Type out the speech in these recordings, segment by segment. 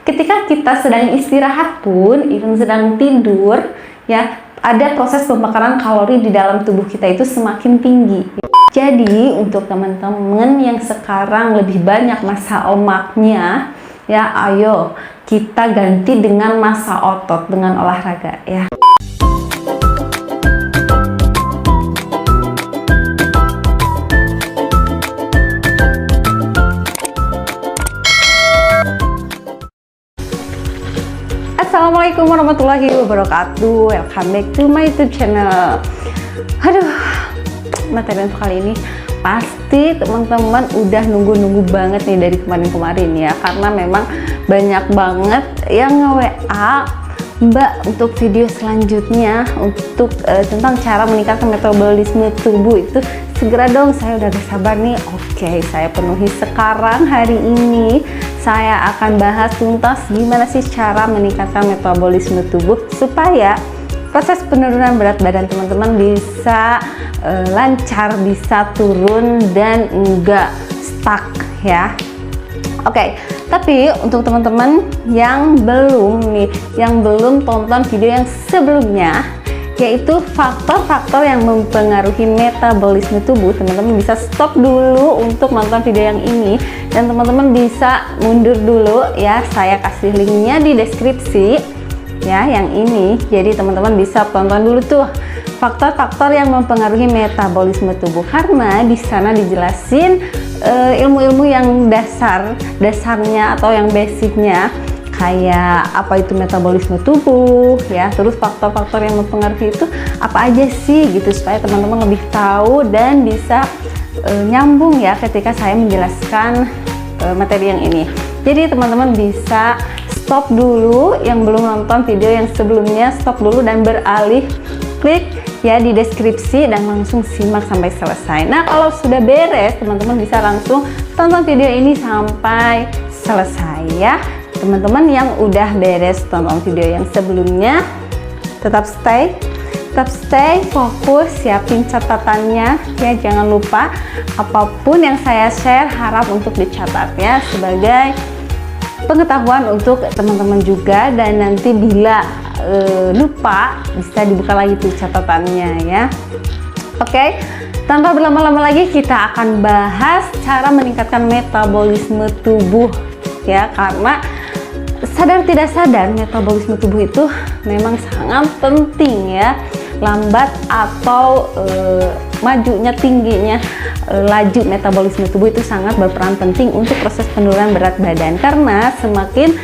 ketika kita sedang istirahat pun, even sedang tidur, ya, ada proses pembakaran kalori di dalam tubuh kita itu semakin tinggi. Jadi untuk teman-teman yang sekarang lebih banyak masa lemaknya, ya, ayo kita ganti dengan masa otot dengan olahraga, ya. Assalamualaikum warahmatullahi wabarakatuh. Welcome back to my YouTube channel. Aduh, materi untuk kali ini pasti teman-teman udah nunggu-nunggu banget nih dari kemarin-kemarin ya, karena memang banyak banget yang nge-WA, Mbak, untuk video selanjutnya untuk tentang cara meningkatkan metabolisme tubuh itu segera dong, saya udah gak sabar nih. Oke, saya penuhi sekarang. Hari ini saya akan bahas tuntas gimana sih cara meningkatkan metabolisme tubuh supaya proses penurunan berat badan teman-teman bisa lancar, bisa turun dan enggak stuck ya. Oke, tapi untuk teman-teman yang belum tonton video yang sebelumnya, yaitu faktor-faktor yang mempengaruhi metabolisme tubuh, teman-teman bisa stop dulu untuk nonton video yang ini dan teman-teman bisa mundur dulu ya, saya kasih linknya di deskripsi ya, yang ini. Jadi teman-teman bisa tonton dulu tuh faktor-faktor yang mempengaruhi metabolisme tubuh, karena di sana dijelasin ilmu-ilmu yang dasarnya atau yang basicnya, kayak apa itu metabolisme tubuh ya, terus faktor-faktor yang mempengaruhi itu apa aja sih gitu, supaya teman-teman lebih tahu dan bisa nyambung ya ketika saya menjelaskan materi yang ini. Jadi teman-teman bisa stop dulu, yang belum nonton video yang sebelumnya stop dulu dan beralih klik ya di deskripsi dan langsung simak sampai selesai. Nah, kalau sudah beres, teman-teman bisa langsung tonton video ini sampai selesai ya. Teman-teman yang udah beres tonton video yang sebelumnya, tetap stay fokus, siapin catatannya ya, jangan lupa apapun yang saya share harap untuk dicatat ya, sebagai pengetahuan untuk teman-teman juga, dan nanti bila lupa bisa dibuka lagi tuh catatannya ya. Oke, tanpa berlama-lama lagi kita akan bahas cara meningkatkan metabolisme tubuh ya, karena sadar tidak sadar metabolisme tubuh itu memang sangat penting ya. Lambat atau majunya, tingginya laju metabolisme tubuh itu sangat berperan penting untuk proses penurunan berat badan, karena semakin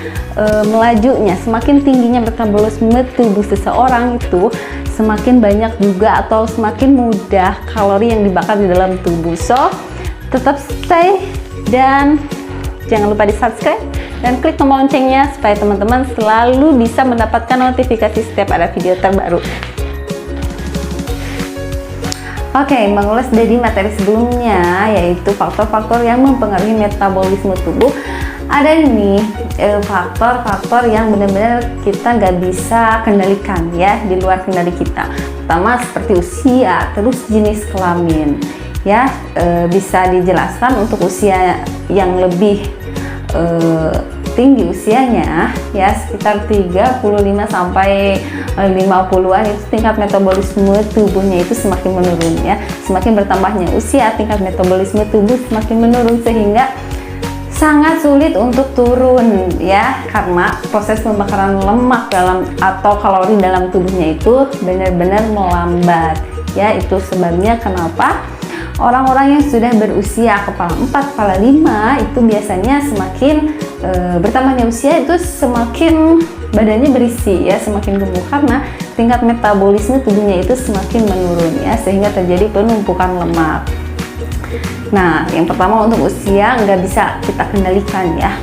melajunya, semakin tingginya metabolisme tubuh seseorang itu, semakin banyak juga atau semakin mudah kalori yang dibakar di dalam tubuh. So tetap stay dan jangan lupa di subscribe dan klik tombol loncengnya supaya teman-teman selalu bisa mendapatkan notifikasi setiap ada video terbaru. Oke, mengulas dari materi sebelumnya, yaitu faktor-faktor yang mempengaruhi metabolisme tubuh. Ada nih faktor-faktor yang benar-benar kita nggak bisa kendalikan ya, di luar kendali kita. Pertama seperti usia, terus jenis kelamin ya. Bisa dijelaskan untuk usia yang lebih tinggi usianya ya, sekitar 35 sampai 50-an, itu tingkat metabolisme tubuhnya itu semakin menurun ya. Semakin bertambahnya usia, tingkat metabolisme tubuh semakin menurun, sehingga sangat sulit untuk turun ya, karena proses pembakaran lemak atau kalori dalam tubuhnya itu benar-benar melambat ya. Itu sebabnya kenapa orang-orang yang sudah berusia kepala 4, kepala 5 itu biasanya semakin bertambahnya usia itu semakin badannya berisi ya, semakin gemuk, karena tingkat metabolisme tubuhnya itu semakin menurun ya, sehingga terjadi penumpukan lemak. Nah, yang pertama untuk usia nggak bisa kita kendalikan ya.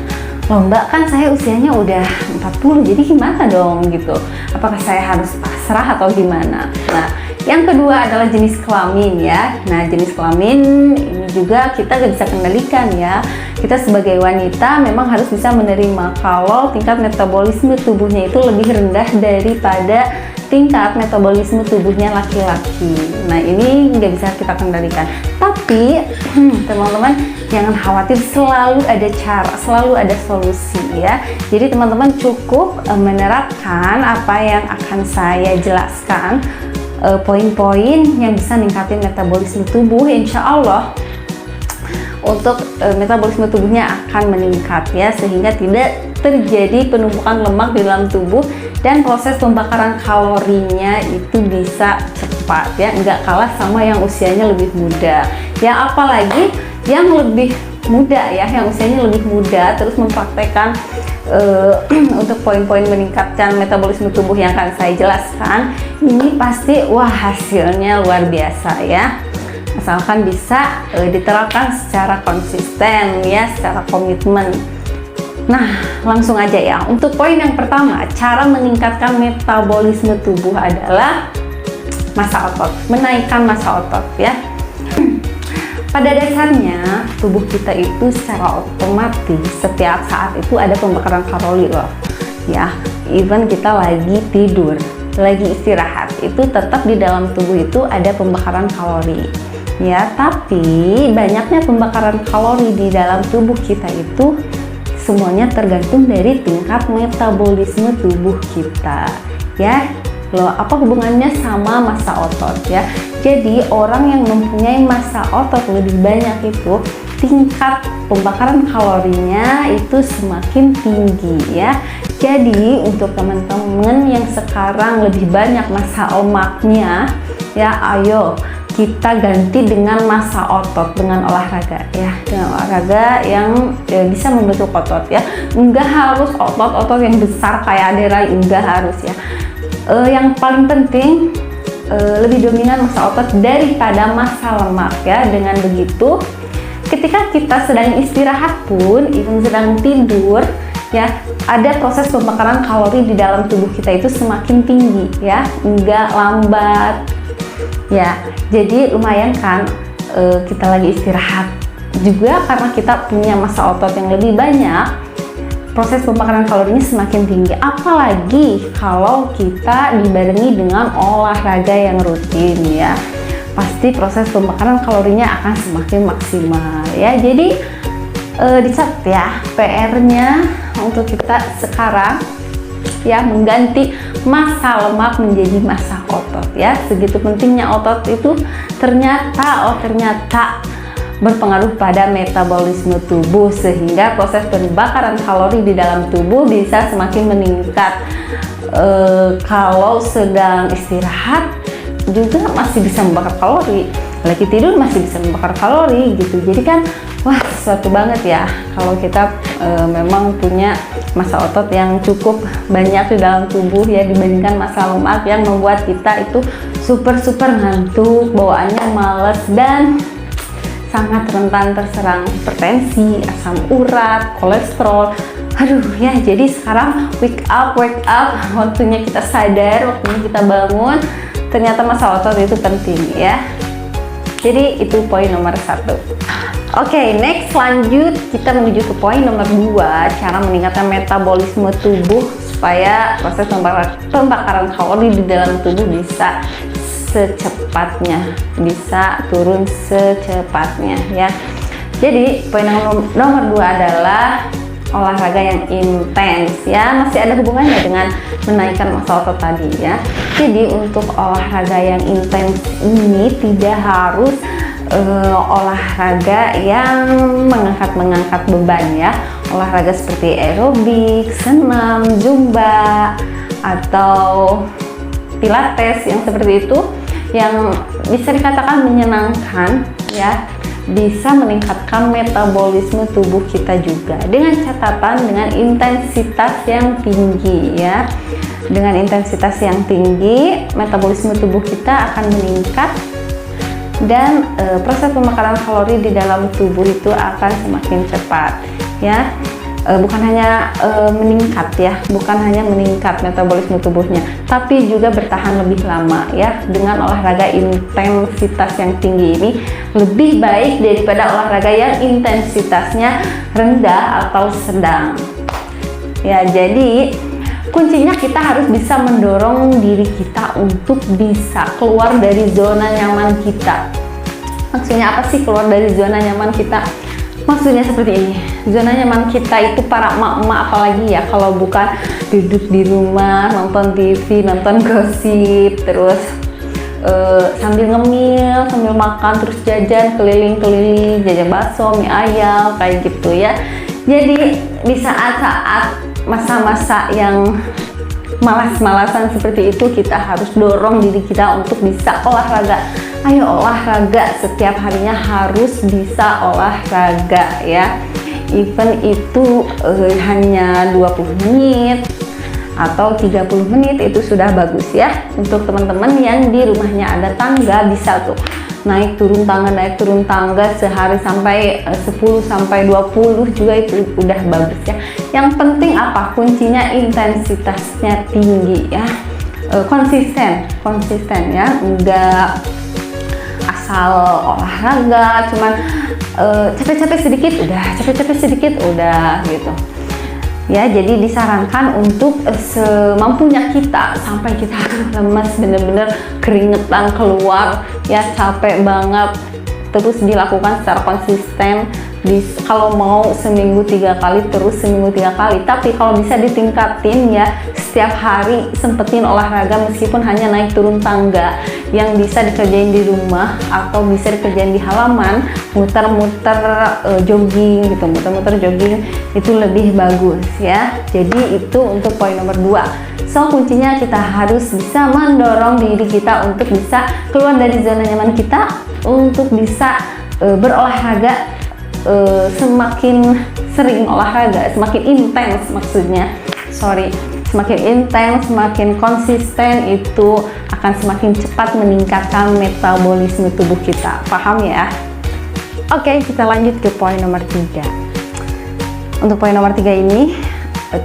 Loh Mbak, kan saya usianya udah 40, jadi gimana dong gitu? Apakah saya harus pasrah atau gimana? Nah, yang kedua adalah jenis kelamin ya. Nah, jenis kelamin ini juga kita nggak bisa kendalikan ya. Kita sebagai wanita memang harus bisa menerima kalau tingkat metabolisme tubuhnya itu lebih rendah daripada tingkat metabolisme tubuhnya laki-laki. Nah, ini nggak bisa kita kendalikan. Tapi teman-teman jangan khawatir, selalu ada cara, selalu ada solusi ya. Jadi teman-teman cukup menerapkan apa yang akan saya jelaskan, poin-poin yang bisa ningkatin metabolisme tubuh. Insya Allah untuk metabolisme tubuhnya akan meningkat ya, sehingga tidak terjadi penumpukan lemak di dalam tubuh dan proses pembakaran kalorinya itu bisa cepat ya, nggak kalah sama yang usianya lebih muda ya. Apalagi yang lebih muda ya, yang usianya lebih muda terus mempraktekkan untuk poin-poin meningkatkan metabolisme tubuh yang akan saya jelaskan, ini pasti wah hasilnya luar biasa ya, asalkan bisa diterapkan secara konsisten ya, secara komitmen. Nah, langsung aja ya. Untuk poin yang pertama, cara meningkatkan metabolisme tubuh adalah massa otot, menaikkan massa otot ya. Pada dasarnya tubuh kita itu secara otomatis setiap saat itu ada pembakaran kalori loh ya. Even kita lagi tidur, lagi istirahat, itu tetap di dalam tubuh itu ada pembakaran kalori ya. Tapi banyaknya pembakaran kalori di dalam tubuh kita itu semuanya tergantung dari tingkat metabolisme tubuh kita ya. Loh, apa hubungannya sama massa otot ya? Jadi orang yang mempunyai massa otot lebih banyak itu tingkat pembakaran kalorinya itu semakin tinggi ya. Jadi untuk teman-teman yang sekarang lebih banyak massa lemaknya ya, ayo kita ganti dengan massa otot, dengan olahraga ya, dengan olahraga yang bisa membentuk otot ya. Enggak harus otot-otot yang besar kayak aderai, enggak harus ya. Yang paling penting lebih dominan massa otot daripada massa lemak ya. Dengan begitu ketika kita sedang istirahat pun, even sedang tidur ya, ada proses pembakaran kalori di dalam tubuh kita itu semakin tinggi ya, enggak lambat ya. Jadi lumayan kan kita lagi istirahat juga, karena kita punya massa otot yang lebih banyak, proses pembakaran kalorinya semakin tinggi. Apalagi kalau kita dibarengi dengan olahraga yang rutin ya, pasti proses pembakaran kalorinya akan semakin maksimal ya. Jadi dicatat ya PR-nya untuk kita sekarang ya, mengganti massa lemak menjadi massa otot ya. Segitu pentingnya otot itu ternyata berpengaruh pada metabolisme tubuh, sehingga proses pembakaran kalori di dalam tubuh bisa semakin meningkat. Kalau sedang istirahat juga masih bisa membakar kalori, lagi tidur masih bisa membakar kalori gitu. Jadi kan wah, sesuatu banget ya kalau kita memang punya massa otot yang cukup banyak di dalam tubuh ya, dibandingkan massa lemak yang membuat kita itu super ngantuk, bawaannya males, dan sangat rentan terserang hipertensi, asam urat, kolesterol. Aduh ya, jadi sekarang wake up, waktunya kita sadar, waktunya kita bangun. Ternyata massa otot itu penting ya. Jadi itu poin nomor 1. Oke, next lanjut kita menuju ke poin nomor 2, cara meningkatkan metabolisme tubuh supaya proses pembakaran kalori di dalam tubuh bisa secepatnya, bisa turun secepatnya ya. Jadi poin nomor 2 adalah olahraga yang intens ya, masih ada hubungannya dengan menaikkan massa otot tadi ya. Jadi untuk olahraga yang intens ini tidak harus olahraga yang mengangkat beban ya. Olahraga seperti aerobik, senam, zumba, atau pilates yang seperti itu, yang bisa dikatakan menyenangkan ya, bisa meningkatkan metabolisme tubuh kita juga, dengan catatan dengan intensitas yang tinggi ya. Dengan intensitas yang tinggi, metabolisme tubuh kita akan meningkat, dan proses pembakaran kalori di dalam tubuh itu akan semakin cepat ya. Bukan hanya meningkat ya, bukan hanya meningkat metabolisme tubuhnya, tapi juga bertahan lebih lama ya. Dengan olahraga intensitas yang tinggi ini lebih baik daripada olahraga yang intensitasnya rendah atau sedang ya. Jadi kuncinya kita harus bisa mendorong diri kita untuk bisa keluar dari zona nyaman kita. Maksudnya apa sih keluar dari zona nyaman kita? Maksudnya seperti ini, zona nyaman kita itu para emak-emak, apalagi ya kalau bukan duduk di rumah nonton TV, nonton gosip, terus sambil ngemil, sambil makan, terus jajan keliling-keliling, jajan bakso, mie ayam, kayak gitu ya. Jadi di saat-saat masa-masa yang malas-malasan seperti itu, kita harus dorong diri kita untuk bisa olahraga. Ayo olahraga, setiap harinya harus bisa olahraga ya. Even itu hanya 20 menit atau 30 menit itu sudah bagus ya. Untuk teman-teman yang di rumahnya ada tangga, bisa tuh naik turun tangga sehari sampai 10 sampai 20 juga itu udah bagus ya. Yang penting apa? Kuncinya intensitasnya tinggi ya. Konsisten ya, enggak asal olahraga cuman capek-capek sedikit udah gitu ya. Jadi disarankan untuk semampunya kita, sampai kita lemas bener-bener keringetan keluar ya, capek banget, terus dilakukan secara konsisten. Kalau mau seminggu 3 kali, terus seminggu 3 kali. Tapi kalau bisa ditingkatin ya, setiap hari sempetin olahraga meskipun hanya naik turun tangga, yang bisa dikerjain di rumah atau bisa dikerjain di halaman, muter-muter jogging gitu, muter-muter jogging itu lebih bagus ya. Jadi itu untuk poin nomor 2. So kuncinya kita harus bisa mendorong diri kita untuk bisa keluar dari zona nyaman kita, untuk bisa berolahraga. Semakin sering olahraga, semakin intens, semakin intens, semakin konsisten, itu akan semakin cepat meningkatkan metabolisme tubuh kita. Paham ya? Oke, kita lanjut ke poin nomor 3. Untuk poin nomor 3 ini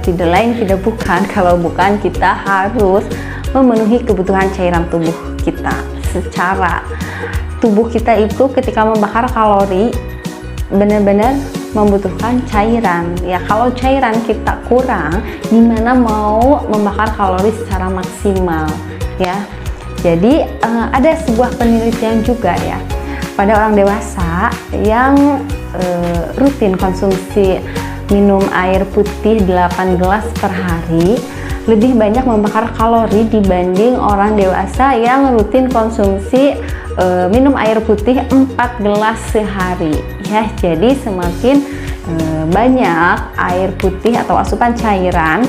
tidak lain tidak bukan kalau bukan kita harus memenuhi kebutuhan cairan tubuh kita. Secara tubuh kita itu ketika membakar kalori benar-benar membutuhkan cairan ya. Kalau cairan kita kurang, gimana mau membakar kalori secara maksimal ya. Jadi ada sebuah penelitian juga ya, pada orang dewasa yang rutin konsumsi minum air putih 8 gelas per hari, lebih banyak membakar kalori dibanding orang dewasa yang rutin konsumsi minum air putih 4 gelas sehari ya. Jadi semakin banyak air putih atau asupan cairan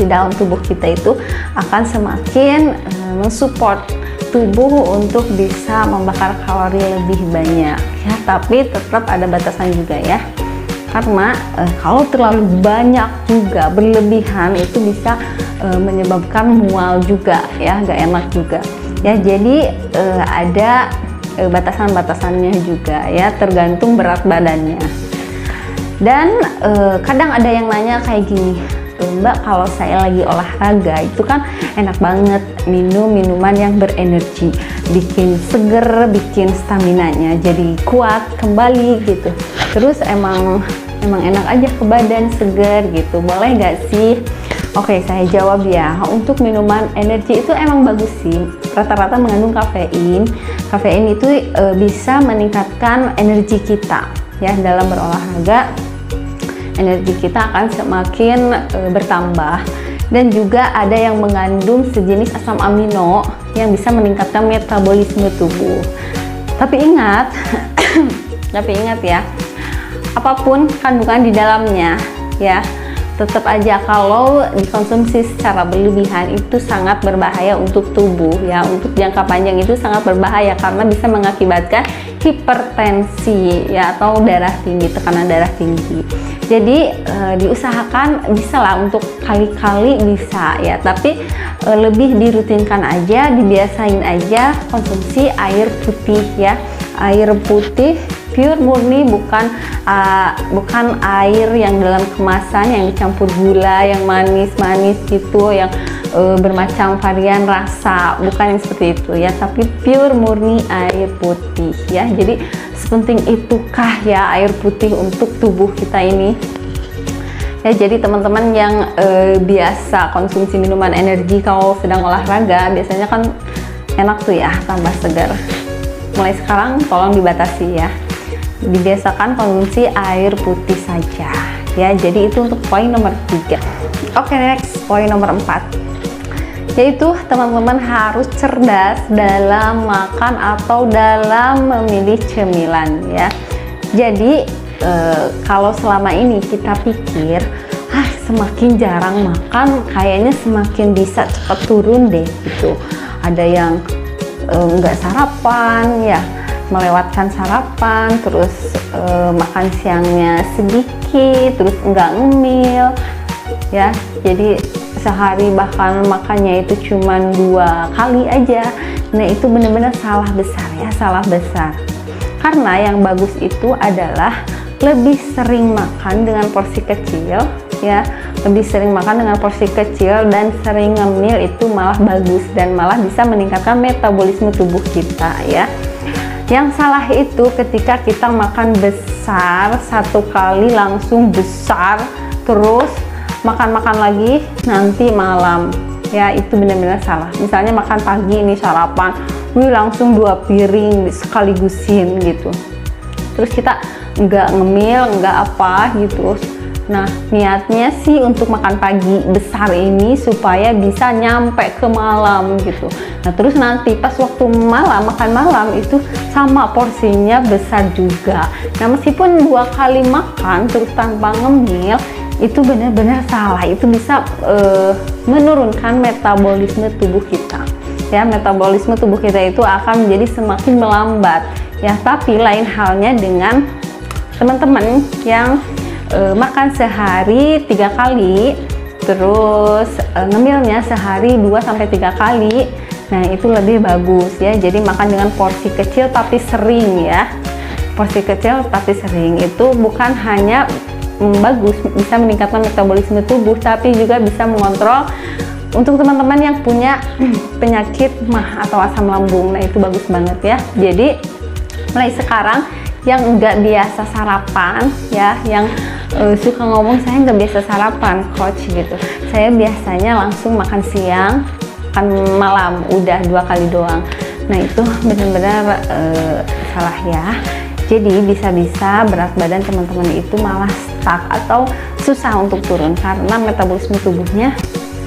di dalam tubuh kita itu akan semakin mensupport tubuh untuk bisa membakar kalori lebih banyak ya. Tapi tetap ada batasan juga ya, karena kalau terlalu banyak juga berlebihan itu bisa menyebabkan mual juga ya, gak enak juga ya. Jadi ada batasan-batasannya juga ya, tergantung berat badannya. Dan kadang ada yang nanya kayak gini, Mbak, kalau saya lagi olahraga itu kan enak banget minum minuman yang berenergi, bikin seger, bikin staminanya jadi kuat kembali gitu. Terus emang enak aja ke badan, seger gitu, boleh nggak sih? Oke, saya jawab ya, untuk minuman energi itu emang bagus sih, rata-rata mengandung kafein. Kafein itu bisa meningkatkan energi kita ya. Dalam berolahraga energi kita akan semakin bertambah. Dan juga ada yang mengandung sejenis asam amino yang bisa meningkatkan metabolisme tubuh. Tapi ingat ya, apapun kandungan di dalamnya ya, tetap aja kalau dikonsumsi secara berlebihan itu sangat berbahaya untuk tubuh ya. Untuk jangka panjang itu sangat berbahaya karena bisa mengakibatkan hipertensi ya, atau darah tinggi, tekanan darah tinggi. Jadi diusahakan bisa lah untuk kali-kali bisa ya, tapi lebih dirutinkan aja, dibiasain aja konsumsi air putih ya. Air putih pure murni, bukan air yang dalam kemasan yang dicampur gula, yang manis-manis gitu, yang bermacam varian rasa, bukan yang seperti itu ya, tapi pure murni air putih ya. Jadi sepenting itukah ya air putih untuk tubuh kita ini Ya, jadi teman-teman yang biasa konsumsi minuman energi kalau sedang olahraga, biasanya kan enak tuh ya, tambah segar. Mulai sekarang tolong dibatasi ya. Dibiasakan konsumsi air putih saja. Ya, jadi itu untuk poin nomor 3. Oke, next, poin nomor 4. Yaitu teman-teman harus cerdas dalam makan atau dalam memilih cemilan ya. Jadi kalau selama ini kita pikir semakin jarang makan kayaknya semakin bisa cepat turun deh gitu. Ada yang nggak sarapan ya, melewatkan sarapan, terus makan siangnya sedikit, terus nggak ngemil ya. Jadi sehari bahkan makannya itu cuman 2 kali aja. Nah, itu benar-benar salah besar ya, salah besar. Karena yang bagus itu adalah lebih sering makan dengan porsi kecil ya, lebih sering makan dengan porsi kecil dan sering ngemil itu malah bagus dan malah bisa meningkatkan metabolisme tubuh kita ya. Yang salah itu ketika kita makan besar, 1 kali langsung besar, terus makan-makan lagi nanti malam ya, itu benar-benar salah. Misalnya makan pagi ini sarapan, langsung 2 piring sekaligusin gitu, terus kita nggak ngemil, nggak apa gitu. Nah, niatnya sih untuk makan pagi besar ini supaya bisa nyampe ke malam gitu. Nah, terus nanti pas waktu malam, makan malam itu sama porsinya besar juga. Nah, meskipun 2 kali makan terus tanpa ngemil, itu benar-benar salah. Itu bisa menurunkan metabolisme tubuh kita ya. Metabolisme tubuh kita itu akan menjadi semakin melambat ya. Tapi lain halnya dengan teman-teman yang makan sehari 3 kali, terus ngemilnya sehari 2-3 kali. Nah, itu lebih bagus ya. Jadi makan dengan porsi kecil tapi sering ya. Porsi kecil tapi sering itu bukan hanya bagus, bisa meningkatkan metabolisme tubuh, tapi juga bisa mengontrol untuk teman-teman yang punya penyakit MAH atau asam lambung. Nah, itu bagus banget ya. Jadi mulai sekarang yang nggak biasa sarapan ya, yang suka ngomong saya nggak biasa sarapan coach gitu, saya biasanya langsung makan siang, makan malam, udah 2 kali doang. Nah, itu benar-benar salah ya. Jadi bisa-bisa berat badan teman-teman itu malah stuck atau susah untuk turun karena metabolisme tubuhnya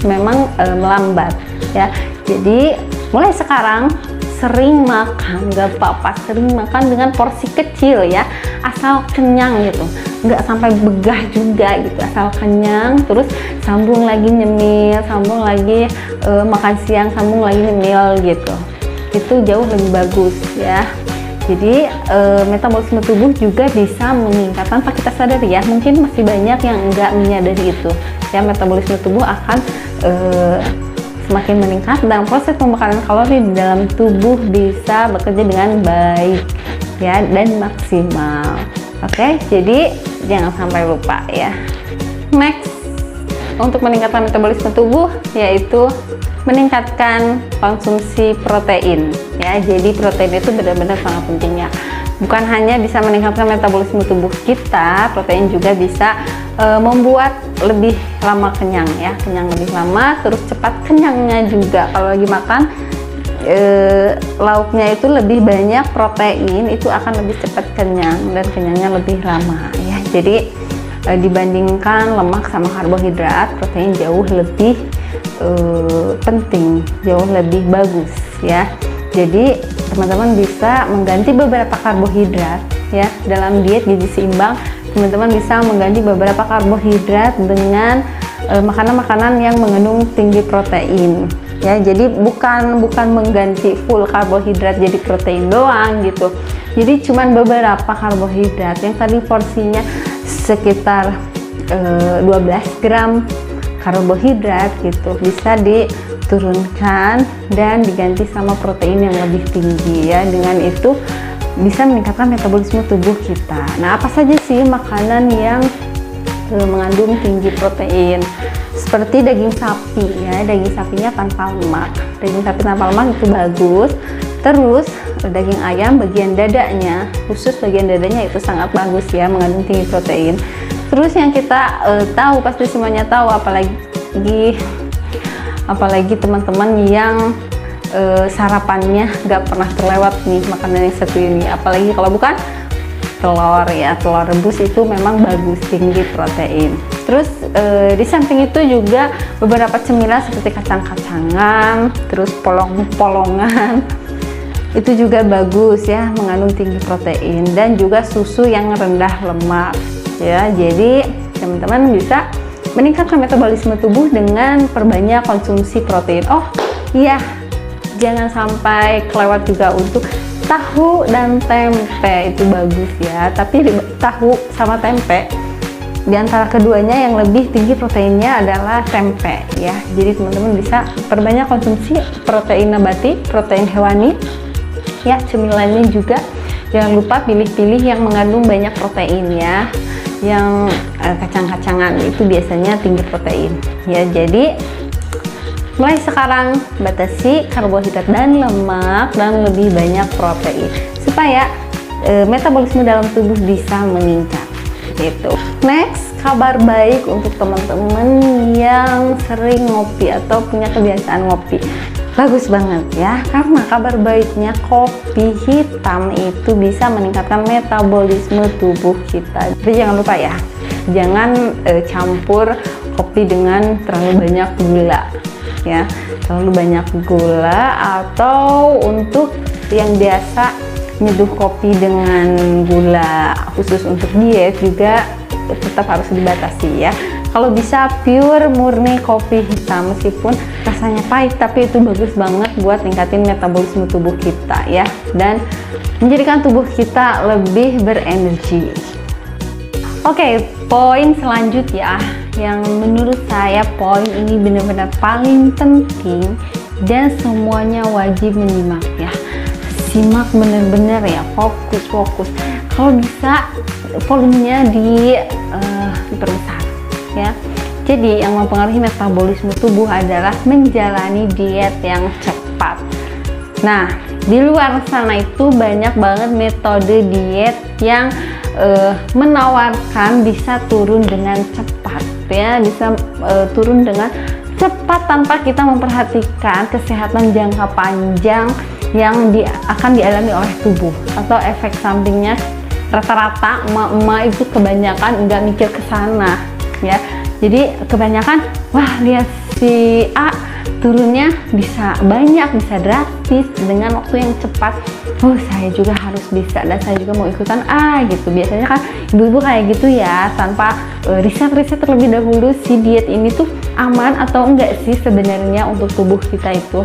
memang melambat ya. Jadi mulai sekarang sering makan, nggak apa-apa, sering makan dengan porsi kecil ya, asal kenyang gitu, nggak sampai begah juga gitu, asal kenyang, terus sambung lagi nyemil, sambung lagi makan siang, sambung lagi nyemil gitu. Itu jauh lebih bagus ya. Jadi metabolisme tubuh juga bisa meningkat tanpa kita sadari ya. Mungkin masih banyak yang nggak menyadari itu ya. Metabolisme tubuh akan semakin meningkat dan proses pembakaran kalori di dalam tubuh bisa bekerja dengan baik ya dan maksimal. Oke, jadi jangan sampai lupa ya. Next, untuk meningkatkan metabolisme tubuh yaitu meningkatkan konsumsi protein ya. Jadi protein itu benar-benar sangat penting ya. Bukan hanya bisa meningkatkan metabolisme tubuh kita, protein juga bisa membuat lebih lama kenyang ya, kenyang lebih lama, terus cepat kenyangnya juga. Kalau lagi makan lauknya itu lebih banyak protein, itu akan lebih cepat kenyang dan kenyangnya lebih lama ya. Jadi dibandingkan lemak sama karbohidrat, protein jauh lebih penting, jauh lebih bagus ya. Jadi teman-teman bisa mengganti beberapa karbohidrat ya dalam diet gizi seimbang. Teman-teman bisa mengganti beberapa karbohidrat dengan makanan-makanan yang mengandung tinggi protein ya. Jadi bukan mengganti full karbohidrat jadi protein doang gitu. Jadi cuman beberapa karbohidrat yang tadi porsinya sekitar 12 gram karbohidrat gitu bisa diturunkan dan diganti sama protein yang lebih tinggi ya. Dengan itu bisa meningkatkan metabolisme tubuh kita. Nah, apa saja sih makanan yang mengandung tinggi protein? Seperti daging sapi ya, daging sapinya tanpa lemak. Daging sapi tanpa lemak itu bagus. Terus daging ayam bagian dadanya, khusus bagian dadanya itu sangat bagus ya, mengandung tinggi protein. Terus yang kita tahu, pasti semuanya tahu, apalagi teman-teman yang sarapannya nggak pernah terlewat nih makanan yang satu ini, apalagi kalau bukan telur ya. Telur rebus itu memang bagus, tinggi protein. Terus di samping itu juga beberapa cemilan seperti kacang-kacangan, terus polong-polongan itu juga bagus ya, mengandung tinggi protein, dan juga susu yang rendah lemak ya. Jadi teman-teman bisa meningkatkan metabolisme tubuh dengan perbanyak konsumsi protein. Oh iya, jangan sampai kelewat juga untuk tahu dan tempe, itu bagus ya. Tapi tahu sama tempe, di antara keduanya yang lebih tinggi proteinnya adalah tempe ya. Jadi teman-teman bisa perbanyak konsumsi protein nabati, protein hewani ya. Cemilannya juga jangan lupa pilih-pilih yang mengandung banyak protein ya. Yang kacang-kacangan itu biasanya tinggi protein ya. Jadi mulai sekarang batasi karbohidrat dan lemak dan lebih banyak protein supaya metabolisme dalam tubuh bisa meningkat gitu. Next, kabar baik untuk teman-teman yang sering ngopi atau punya kebiasaan ngopi. Bagus banget ya, karena kabar baiknya kopi hitam itu bisa meningkatkan metabolisme tubuh kita. Jadi jangan lupa ya, jangan campur kopi dengan terlalu banyak gula ya, terlalu banyak gula, atau untuk yang biasa nyeduh kopi dengan gula khusus untuk diet juga tetap harus dibatasi ya. Kalau bisa pure murni kopi hitam, meskipun rasanya pahit, tapi itu bagus banget buat ningkatin metabolisme tubuh kita ya, dan menjadikan tubuh kita lebih berenergi. Oke, poin selanjutnya yang menurut saya poin ini benar-benar paling penting dan semuanya wajib menyimak ya. Simak benar-benar ya, fokus. Kalau bisa volumenya diperbesar ya. Jadi yang mempengaruhi metabolisme tubuh adalah menjalani diet yang cepat. Nah, di luar sana itu banyak banget metode diet yang menawarkan bisa turun dengan cepat ya, bisa turun dengan cepat tanpa kita memperhatikan kesehatan jangka panjang yang akan dialami oleh tubuh, atau efek sampingnya. Rata-rata emak-emak itu kebanyakan nggak mikir ke sana ya. Jadi kebanyakan, wah lihat si A turunnya bisa banyak, bisa drastis dengan waktu yang cepat. Oh, saya juga harus bisa dan saya juga mau ikutan gitu. Biasanya kan ibu-ibu kayak gitu ya, tanpa riset-riset terlebih dahulu si diet ini tuh aman atau enggak sih sebenarnya untuk tubuh kita itu.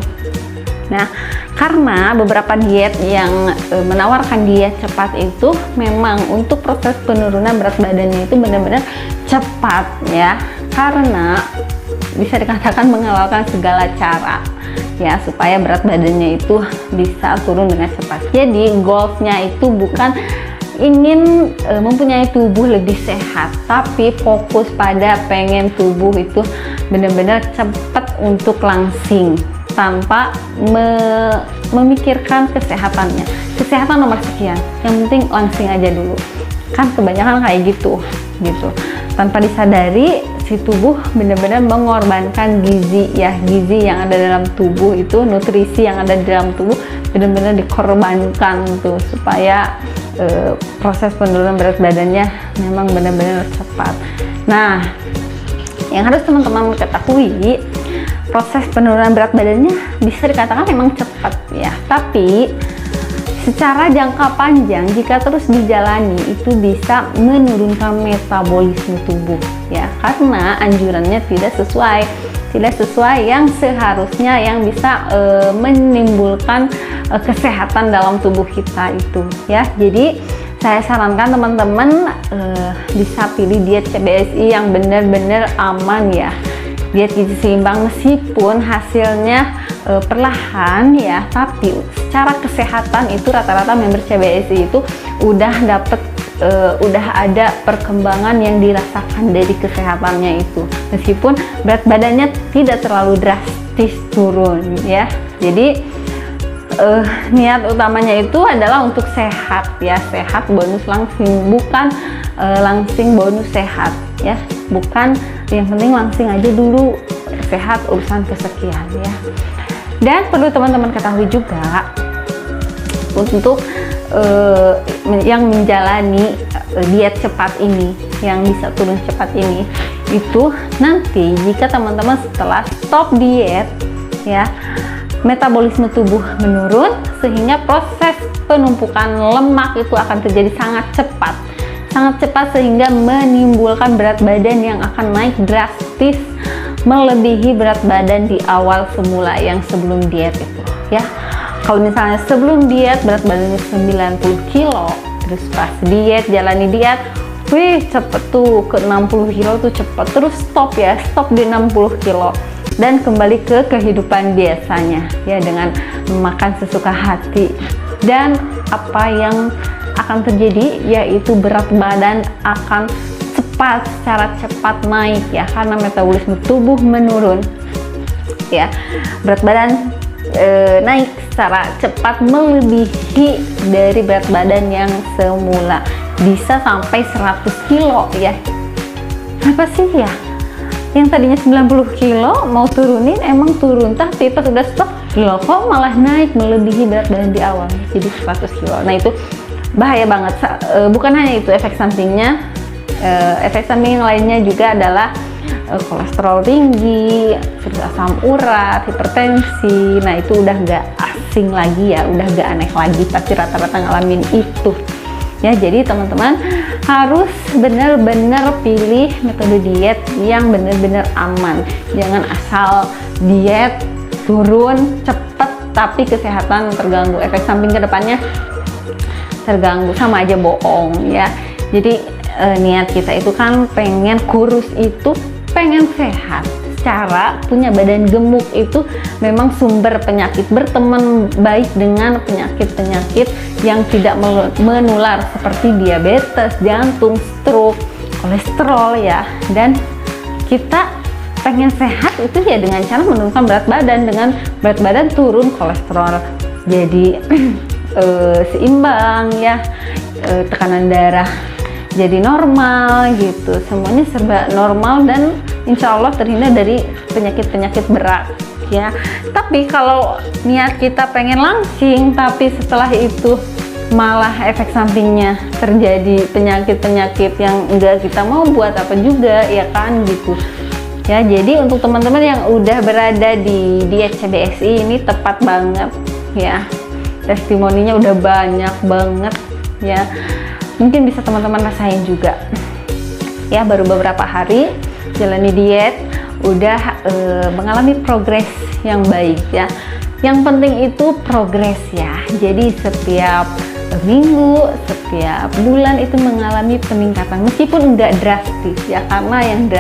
Nah, karena beberapa diet yang menawarkan diet cepat itu memang untuk proses penurunan berat badannya itu benar-benar cepat ya, karena bisa dikatakan menghalalkan segala cara ya supaya berat badannya itu bisa turun dengan cepat. Jadi goalsnya itu bukan ingin mempunyai tubuh lebih sehat, tapi fokus pada pengen tubuh itu benar-benar cepat untuk langsing tanpa memikirkan kesehatannya. Kesehatan nomor sekian, yang penting langsing aja dulu. Kan kebanyakan kayak gitu. Tanpa disadari si tubuh benar-benar mengorbankan gizi ya, gizi yang ada dalam tubuh itu, nutrisi yang ada di dalam tubuh benar-benar dikorbankan tuh supaya proses penurunan berat badannya memang benar-benar cepat. Nah, yang harus teman-teman ketahui, proses penurunan berat badannya bisa dikatakan memang cepat ya, tapi secara jangka panjang jika terus dijalani itu bisa menurunkan metabolisme tubuh ya, karena anjurannya tidak sesuai yang seharusnya, yang bisa menimbulkan kesehatan dalam tubuh kita itu ya. Jadi saya sarankan teman-teman bisa pilih diet CBSI yang benar-benar aman ya. Diet gizi seimbang meskipun hasilnya perlahan ya, tapi secara kesehatan itu rata-rata member CBSI itu udah ada perkembangan yang dirasakan dari kesehatannya itu, meskipun berat badannya tidak terlalu drastis turun ya. Jadi niat utamanya itu adalah untuk sehat ya, sehat bonus langsing, bukan langsing bonus sehat ya, bukan yang penting langsing aja dulu sehat urusan kesekian ya. Dan perlu teman-teman ketahui juga untuk yang menjalani diet cepat ini, yang bisa turun cepat ini, itu nanti jika teman-teman setelah stop diet ya, metabolisme tubuh menurun sehingga proses penumpukan lemak itu akan terjadi sangat cepat sehingga menimbulkan berat badan yang akan naik drastis melebihi berat badan di awal semula yang sebelum diet itu ya. Kalau misalnya sebelum diet berat badannya 90 kilo, terus pas diet, jalani diet, wih cepet tuh ke 60 kilo tuh cepet, terus stop ya, stop di 60 kilo dan kembali ke kehidupan biasanya ya, dengan makan sesuka hati. Dan apa yang akan terjadi yaitu berat badan akan secara cepat naik ya, karena metabolisme tubuh menurun ya. Berat badan naik secara cepat melebihi dari berat badan yang semula, bisa sampai 100 kilo ya. Apa sih ya, yang tadinya 90 kilo mau turunin, emang turun, tapi pas udah stop kilo kok malah naik melebihi berat badan di awal jadi 100 kilo. Nah itu bahaya banget. Bukan hanya itu efek sampingnya, efek samping lainnya juga adalah kolesterol tinggi, terus asam urat, hipertensi. Nah itu udah gak asing lagi ya, udah gak aneh lagi, pasti rata-rata ngalamin itu ya. Jadi teman-teman harus benar-benar pilih metode diet yang benar-benar aman. Jangan asal diet turun cepet tapi kesehatan terganggu, efek samping kedepannya terganggu, sama aja bohong ya. Jadi niat kita itu kan pengen kurus, itu pengen sehat. Cara punya badan gemuk itu memang sumber penyakit, berteman baik dengan penyakit-penyakit yang tidak menular seperti diabetes, jantung, stroke, kolesterol ya. Dan kita pengen sehat itu ya dengan cara menurunkan berat badan. Dengan berat badan turun, kolesterol jadi seimbang ya, tekanan darah jadi normal gitu, semuanya serba normal dan insya Allah terhindar dari penyakit-penyakit berat ya. Tapi kalau niat kita pengen langsing, tapi setelah itu malah efek sampingnya terjadi penyakit-penyakit yang enggak kita mau, buat apa juga ya kan gitu ya. Jadi untuk teman-teman yang udah berada di diet CBSI ini tepat banget ya, testimoninya udah banyak banget ya. Mungkin bisa teman-teman rasain juga ya, baru beberapa hari jalani diet udah mengalami progres yang baik ya. Yang penting itu progres ya. Jadi setiap minggu, setiap bulan itu mengalami peningkatan, meskipun enggak drastis ya, karena yang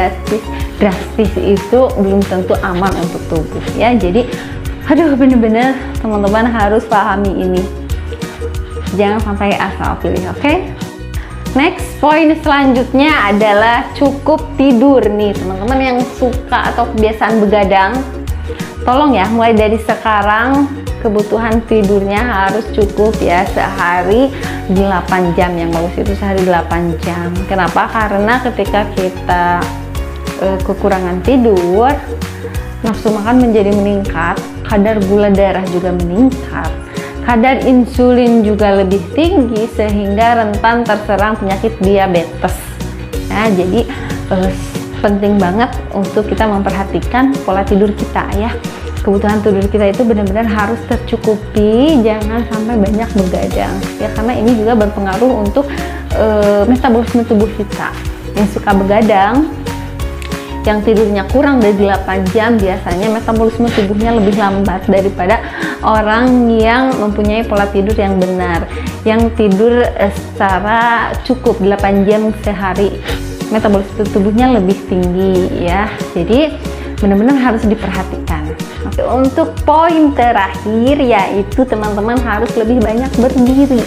drastis itu belum tentu aman untuk tubuh ya. Jadi aduh, bener-bener teman-teman harus pahami ini, jangan sampai asal pilih. Oke? Next, poin selanjutnya adalah cukup tidur nih teman-teman yang suka atau kebiasaan begadang. Tolong ya, mulai dari sekarang kebutuhan tidurnya harus cukup ya, sehari 8 jam, yang bagus itu sehari 8 jam. Kenapa? Karena ketika kita kekurangan tidur, nafsu makan menjadi meningkat, kadar gula darah juga meningkat, kadar insulin juga lebih tinggi sehingga rentan terserang penyakit diabetes. Nah, jadi penting banget untuk kita memperhatikan pola tidur kita ya. Kebutuhan tidur kita itu benar-benar harus tercukupi, jangan sampai banyak begadang ya, karena ini juga berpengaruh untuk metabolisme tubuh kita. Yang suka begadang, yang tidurnya kurang dari 8 jam, biasanya metabolisme tubuhnya lebih lambat daripada orang yang mempunyai pola tidur yang benar, yang tidur secara cukup 8 jam sehari. Metabolisme tubuhnya lebih tinggi ya. Jadi benar-benar harus diperhatikan. Oke, untuk poin terakhir yaitu teman-teman harus lebih banyak berdiri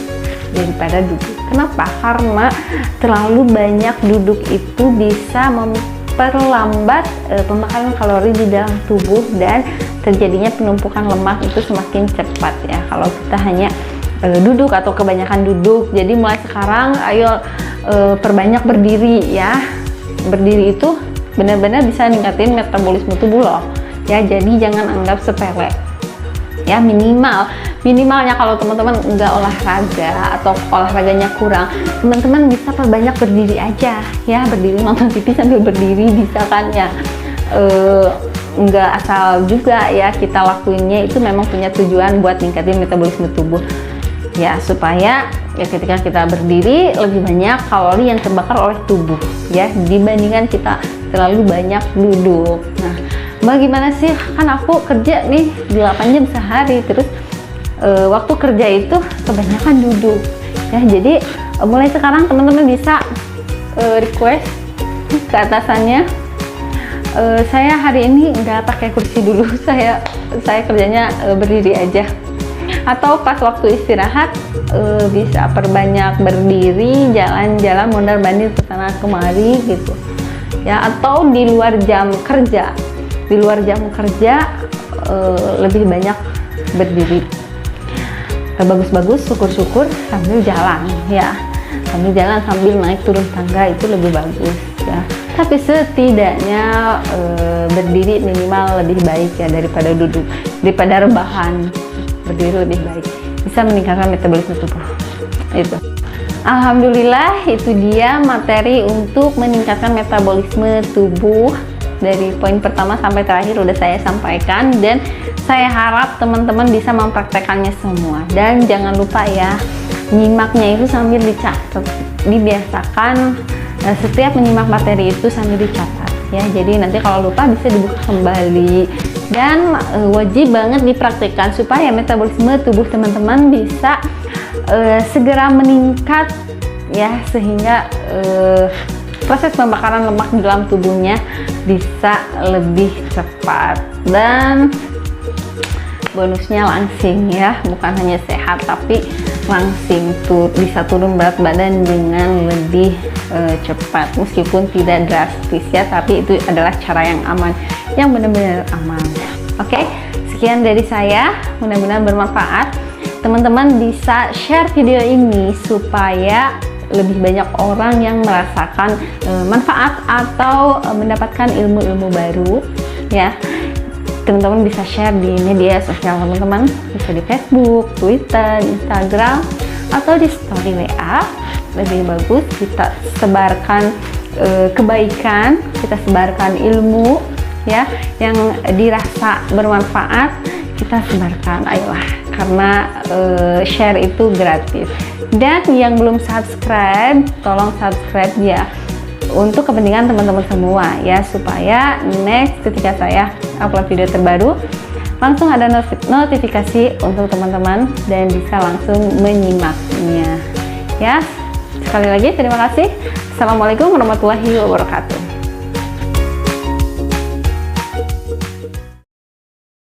daripada duduk. Kenapa? Karena terlalu banyak duduk itu bisa memperlambat pembakaran kalori di dalam tubuh dan terjadinya penumpukan lemak itu semakin cepat ya kalau kita hanya duduk atau kebanyakan duduk. Jadi mulai sekarang ayo perbanyak berdiri ya. Berdiri itu benar-benar bisa ningkatin metabolisme tubuh loh ya, jadi jangan anggap sepele ya. Minimalnya kalau teman-teman nggak olahraga atau olahraganya kurang, teman-teman bisa perbanyak berdiri aja ya. Berdiri nonton TV sambil berdiri bisa kan ya. Nggak asal juga ya, kita lakuinnya itu memang punya tujuan buat ningkatin metabolisme tubuh ya, supaya ya ketika kita berdiri lebih banyak kalori yang terbakar oleh tubuh ya, dibandingkan kita terlalu banyak duduk. Nah, bagaimana sih, kan aku kerja nih 8 jam sehari, terus waktu kerja itu kebanyakan duduk ya. Jadi mulai sekarang teman-teman bisa request ke atasannya, saya hari ini nggak pakai kursi dulu, saya kerjanya berdiri aja. Atau pas waktu istirahat bisa perbanyak berdiri, jalan-jalan mondar-mandir ke sana kemari gitu ya. Atau di luar jam kerja, lebih banyak berdiri. Bagus-bagus, syukur-syukur sambil jalan ya, sambil naik turun tangga itu lebih bagus ya. Tapi setidaknya berdiri minimal lebih baik ya daripada duduk, daripada rebahan. Berdiri lebih baik, bisa meningkatkan metabolisme tubuh itu. Alhamdulillah, itu dia materi untuk meningkatkan metabolisme tubuh. Dari poin pertama sampai terakhir udah saya sampaikan, dan saya harap teman-teman bisa mempraktekannya semua. Dan jangan lupa ya, nyimaknya itu sambil dicatat, dibiasakan setiap menyimak materi itu sambil dicatat ya. Jadi nanti kalau lupa bisa dibuka kembali, dan wajib banget dipraktikkan supaya metabolisme tubuh teman-teman bisa segera meningkat ya, sehingga proses pembakaran lemak di dalam tubuhnya bisa lebih cepat. Dan bonusnya langsing ya, bukan hanya sehat tapi langsing tuh, bisa turun berat badan dengan lebih cepat, meskipun tidak drastis ya, tapi itu adalah cara yang aman, yang benar-benar aman. Oke, sekian dari saya, mudah-mudahan bermanfaat. Teman-teman bisa share video ini supaya lebih banyak orang yang merasakan manfaat atau mendapatkan ilmu-ilmu baru ya. Teman-teman bisa share di media sosial teman-teman, bisa di Facebook, Twitter, Instagram, atau di story WA. Lebih bagus kita sebarkan kebaikan, kita sebarkan ilmu ya yang dirasa bermanfaat, kita sebarkan, ayolah, karena share itu gratis. Dan yang belum subscribe, tolong subscribe ya, untuk kepentingan teman-teman semua ya, supaya next ketika saya upload video terbaru langsung ada notifikasi untuk teman-teman dan bisa langsung menyimaknya ya. Sekali lagi terima kasih. Assalamualaikum warahmatullahi wabarakatuh.